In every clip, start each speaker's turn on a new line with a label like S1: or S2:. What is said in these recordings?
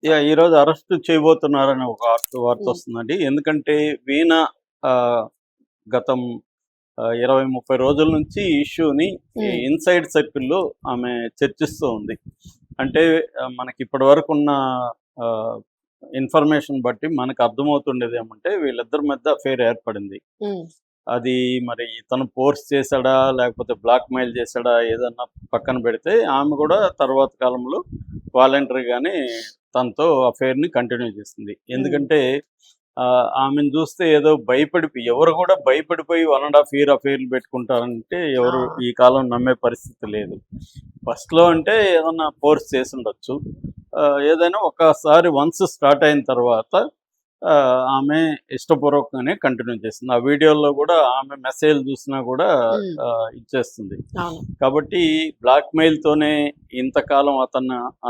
S1: ఈరోజు అరెస్ట్ చేయబోతున్నారని ఒక వార్త
S2: హ్మ్.
S1: వస్తుందండి. ఎందుకంటే వీణ గతం 20, 30 రోజుల నుంచి ఈ ఇష్యూని
S2: హ్మ్.
S1: ఇన్సైడ్ సర్కిల్‌లో ఆమె చర్చిస్తూ ఉంది. అంటే మనకి ఇప్పటివరకున్న ఆహ్, ఇన్ఫర్మేషన్ బట్టి మనకు అర్థమవుతుండేదేమంటే వీళ్ళిద్దరి మధ్య అఫెయిర్ ఏర్పడింది.
S2: హ్మ్.
S1: అది మరి ఇతను ఫోర్స్ చేశాడా? లేకపోతే బ్లాక్‌మెయిల్ చేశాడా? ఏదన్నా పక్కన పెడితే ఆమె కూడా తర్వాత కాలంలో వాలంటరీగానే తనతో అఫెయిర్‌ని కంటిన్యూ చేసింది.
S2: హ్మ్.
S1: ఎందుకంటే ఆమెను చూస్తే ఏదో ఎవరు కూడా భయపడిపోయి 1 ½ ఇయర్ అఫెయిర్‌లు పెట్టుకుంటారంటే
S2: ఆ!
S1: ఎవరు ఈ కాలం నమ్మే పరిస్థితి లేదు. ఫస్ట్‌లో అంటే ఏదన్నా ఫోర్స్ చేసుండొచ్చు. ఏదైనా ఒక్కసారి వన్స్ స్టార్ట్ అయిన తర్వాత ఆమె ఇష్టపూర్వకంగానే కంటిన్యూ చేస్తుంది. ఆ వీడియోలో కూడా ఆమె మెసేజ్‌లు చూసినా కూడా
S2: హ్మ్.
S1: ఇచ్చేస్తుంది.
S2: అవును.
S1: కాబట్టి బ్లాక్‌మెయిల్‌తోనే ఇంతకాలం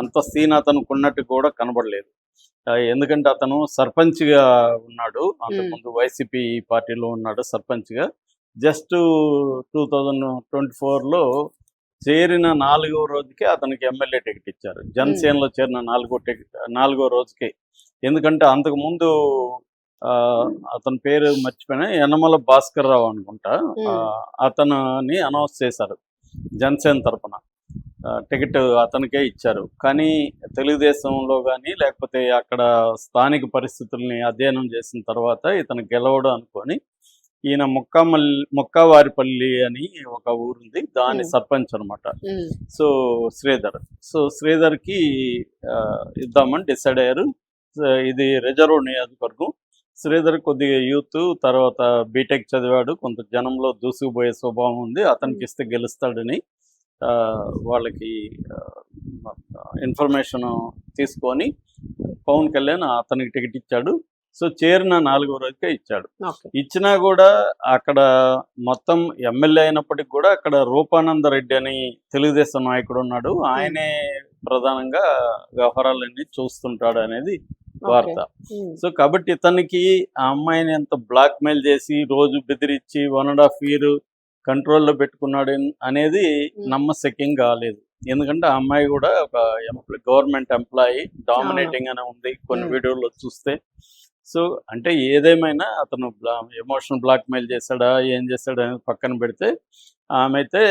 S1: అంత సీన్ అతనుకున్నట్టు కూడా కనబడలేదు. ఎందుకంటే అతను సర్పంచ్‌గా ఉన్నాడు.
S2: హ్మ్.
S1: అంతకుముందు వైసీపీ పార్టీలో ఉన్నాడు సర్పంచ్‌గా. జస్ట్ 2024లో చేరిన 4వ రోజుకే అతనికి ఎమ్మెల్యే టికెట్ ఇచ్చారు.
S2: హ్మ్.
S1: జనసేనలో చేరిన 4 రోజుకే. ఎందుకంటే అంతకుముందు అతని పేరు మర్చిపోయినా యనమల భాస్కర్‌రావు అనుకుంటా.
S2: హ్మ్.
S1: అతనిని అనౌన్స్ చేశారు జనసేన తరపున. టికెట్ అతనికే ఇచ్చారు. కానీ తెలుగుదేశంలో గాని, లేకపోతే అక్కడ స్థానిక పరిస్థితుల్ని అధ్యయనం చేసిన తర్వాత ఇతను గెలవడు అనుకోని, ఈయన ముక్కావారిపల్లి అని ఒక ఊరుంది. దాని
S2: హ్మ్.
S1: సర్పంచ్ అనమాట.
S2: హ్మ్.
S1: సో, శ్రీధర్. సో, శ్రీధర్‌కి ఇద్దామని డిసైడ్ అయ్యారు. ఇది రిజర్వ్ నియోజకవర్గం. శ్రీధర్ కొద్దిగా యూత్, తర్వాత బీటెక్ చదివాడు. కొంత జనంలో దూసుకుపోయే స్వభావం ఉంది.
S2: హ్మ్.
S1: అతనికిస్తే గెలుస్తాడని వాళ్ళకి ఆహ్, ఇన్ఫర్మేషను తీసుకొని పవన్ కళ్యాణ్ అతనికి టికెట్ ఇచ్చాడు. సో, చేరిన 4వ రోజుకే ఇచ్చాడు.
S2: ఓకే.
S1: ఇచ్చినా గూడా అక్కడ మొత్తం ఎమ్మెల్యే అయినప్పటికి గూడా అక్కడ రూపానందరెడ్డి అని తెలుగుదేశం నాయకుడున్నాడు.
S2: హ్మ్.
S1: ఆయనే ప్రధానంగా వ్యవహారాలన్నీ చూస్తుంటాడనేది
S2: ఓకే.
S1: వార్త.
S2: హ్మ్.
S1: సో, కాబట్టి ఇతనికి ఆ అమ్మాయిని ఎంత బ్లాక్‌మెయిల్ చేసి, రోజు బెదిరించి 1 ½ ఇయర్ కంట్రోల్‌లో అనేది
S2: హ్మ్.
S1: నమ్మశక్యం కాలేదు. ఎందుకంటే ఆ అమ్మాయి గూడా ఒక గవర్నమెంట్ ఎంప్లాయీ
S2: అవును.
S1: డామినేటింగ్ గానే ఉంది కొన్ని
S2: హ్మ్.
S1: వీడియోల్లో చూస్తే. సో, అంటే ఏదేమైనా అతను ఎమోషనల్ బ్లాక్‌మెయిల్ చేశాడా? ఏం చేశాడా? అనేది పక్కన పెడితే, ఆమైతే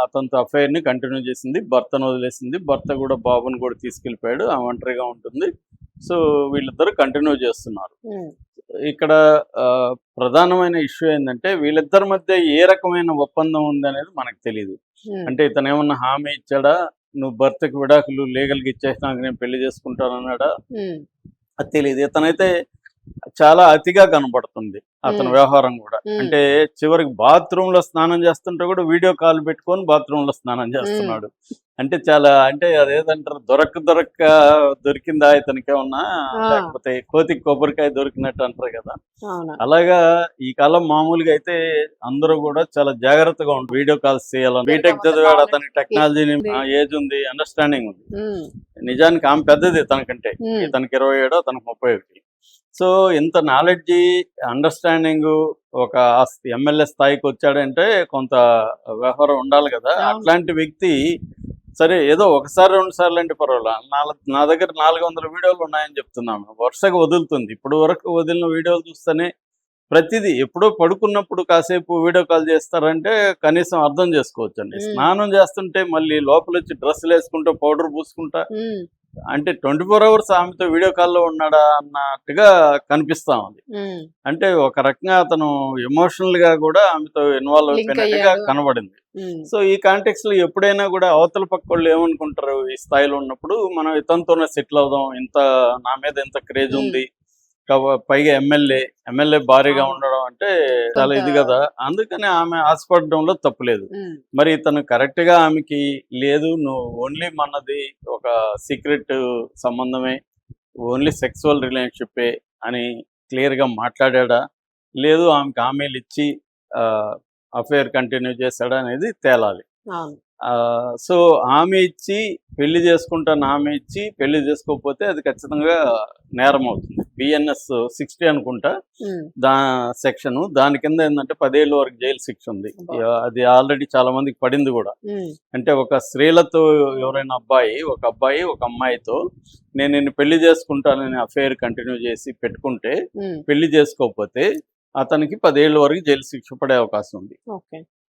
S1: అతనితో అఫెయిర్‌ని కంటిన్యూ చేసింది. భర్తను వదిలేసింది. భర్త గూడా బాబుని కూడా తీసుకెళ్ళిపోయాడు. ఆమె ఒంటరిగా ఉంటుంది. సో, వీళ్ళిద్దరూ కంటిన్యూ చేస్తున్నారు.
S2: హ్మ్.
S1: ఇక్కడ ప్రధానమైన ఇష్యూ ఏందంటే, వీళ్ళిద్దరి మధ్య ఏ రకమైన ఒప్పందం ఉందనేది మనకు తెలీదు.
S2: హ్మ్.
S1: అంటే ఇతనేమన్నా హామీ ఇచ్చాడా? నువ్వు భర్తకి విడాకులు లీగల్‌గా ఇచ్చేసినాక నేను పెళ్లి చేసుకుంటానన్నాడా?
S2: హ్మ్.
S1: అది తెలీదు. ఇతనైతే చాలా అతిగా కనపడుతుంది. అతని
S2: హ్మ్.
S1: వ్యవహారం గూడా.
S2: హ్మ్.
S1: అంటే చివరికి బాత్రూమ్‌లో స్నానం చేస్తుంటే గూడా వీడియో కాల్ పెట్టుకొని బాత్రూమ్‌లో స్నానం
S2: హ్మ్.
S1: చేస్తున్నాడు. అంటే అంటే అదేదంటారు దొరికిందా ఇతనికేమన్నా?
S2: ఆ!
S1: లేకపోతే కోతికి కొబ్బరికాయ దొరికినట్టు అంటారు గదా!
S2: అవును.
S1: అలాగా ఈ కాలం మామూలుగా అయితే అందరూ గూడా చాలా జాగ్రత్తగా వీడియో కాల్స్ చేయాలని.
S2: దగ్గరగా
S1: బీటెక్
S2: ఉన్న
S1: చదివాడు
S2: నాలెడ్జ్
S1: అతనికి టెక్నాలజీని
S2: ఉంది.
S1: ఏజ్ ఉంది, అండర్‌స్టాండింగ్ ఉంది.
S2: హ్మ్.
S1: నిజానికి ఆమె పెద్దది ఇతనికంటే.
S2: హ్మ్.
S1: ఇతనికి 27 అతనికి 31. సో, ఇంత నాలెడ్జి, అండర్‌స్టాండింగు ఒక ఎమ్మెల్యే స్థాయికొచ్చాడంటే కొంత వ్యవహారం ఉండాలి గదా!
S2: అవును.
S1: అట్లాంటి వ్యక్తి సరే ఏదో ఒకసారి, 2 సార్లంటే పర్వాలా. నా దగ్గర 400 వీడియోలు ఉన్నాయని చెప్తున్నాను. వరుసగా వదులుతుంది. ఇప్పటి వరకు వదిలిన వీడియోలు చూస్తేనే ప్రతిదీ ఎప్పుడో పడుకున్నప్పుడు కాసేపు వీడియో కాల్ చేస్తారంటే కనీసం అర్థం చేసుకోవచ్చండి.
S2: హ్మ్.
S1: స్నానం చేస్తుంటే మళ్ళీ లోపలొచ్చి డ్రెస్సులేసుకుంటా, పౌడర్ పూసుకుంటా
S2: హ్మ్.
S1: అంటే 24 అవర్స్ ఆమెతో వీడియో కాల్‌లో ఉన్నాడా అన్నట్టుగా కనిపిస్తా ఉంది.
S2: హ్మ్.
S1: అంటే ఒక రకంగా అతను ఎమోషనల్‌గా గూడా ఆమెతో ఇన్వాల్వ్
S2: లింక్
S1: అయిపోయినట్టుగా
S2: అయ్యాడు అని.
S1: కనబడింది.
S2: హ్మ్.
S1: సో, ఈ కాంటెక్స్‌లో ఎప్పుడైనా గూడా అవతల పక్కోళ్ళు ఏమనుకుంటారు ఈ స్థాయిలో ఉన్నప్పుడు, మనం ఇతనితోనే సెటిల్ అవుదాం. నా మీద ఇంత క్రేజ్
S2: హ్మ్.
S1: ఉంది. పైగా ఎమ్మెల్యే భారీగా
S2: అవును.
S1: ఉండడం అంటే చాలా
S2: కొంత
S1: ఇది గదా! అందుకని ఆమె ఆశపడడంలో తప్పు లేదు.
S2: హ్మ్.
S1: మరి ఇతను కరెక్ట్‌గా ఆమెకి లేదు నువ్వు ఓన్లీ మనది ఒక సీక్రెట్ సంబంధమే. ఓన్లీ సెక్సువల్ రిలేషన్‌షిప్పే అని క్లియర్‌గా మాట్లాడాడా? లేదు ఆమెకి హామీలిచ్చి ఆహ్, అఫెయిర్ కంటిన్యూ చేశాడా అనేది తేలాలి.
S2: అవును.
S1: సో, హామీ ఇచ్చి పెళ్లి చేసుకుంటాను హామీ ఇచ్చి పెళ్లి చేసుకోకపోతే అది ఖచ్చితంగా నేరమవుతుంది. బిఎన్ఎస్ 60 అనుకుంటా
S2: ఉమ్,
S1: దా సెక్షన్. దాని కింద ఏంటంటే 10 ఏళ్ళ వరకు జైలు శిక్ష ఉంది.
S2: అబ్బా.
S1: అది ఆల్రెడీ చాలా మందికి పడింది కూడా.
S2: ఉమ్,
S1: అంటే ఒక స్త్రీలతో ఎవరైనా ఒక అబ్బాయి ఒక అమ్మాయితో నేను నిన్ను పెళ్లి చేసుకుంటానని అఫేర్ కంటిన్యూ చేసి పెట్టుకుంటే,
S2: ఉమ్,
S1: పెళ్లి చేసుకోకపోతే అతనికి 10 ఏళ్ళ వరకు జైలు శిక్ష పడే అవకాశం ఉంది.
S2: ఓకే.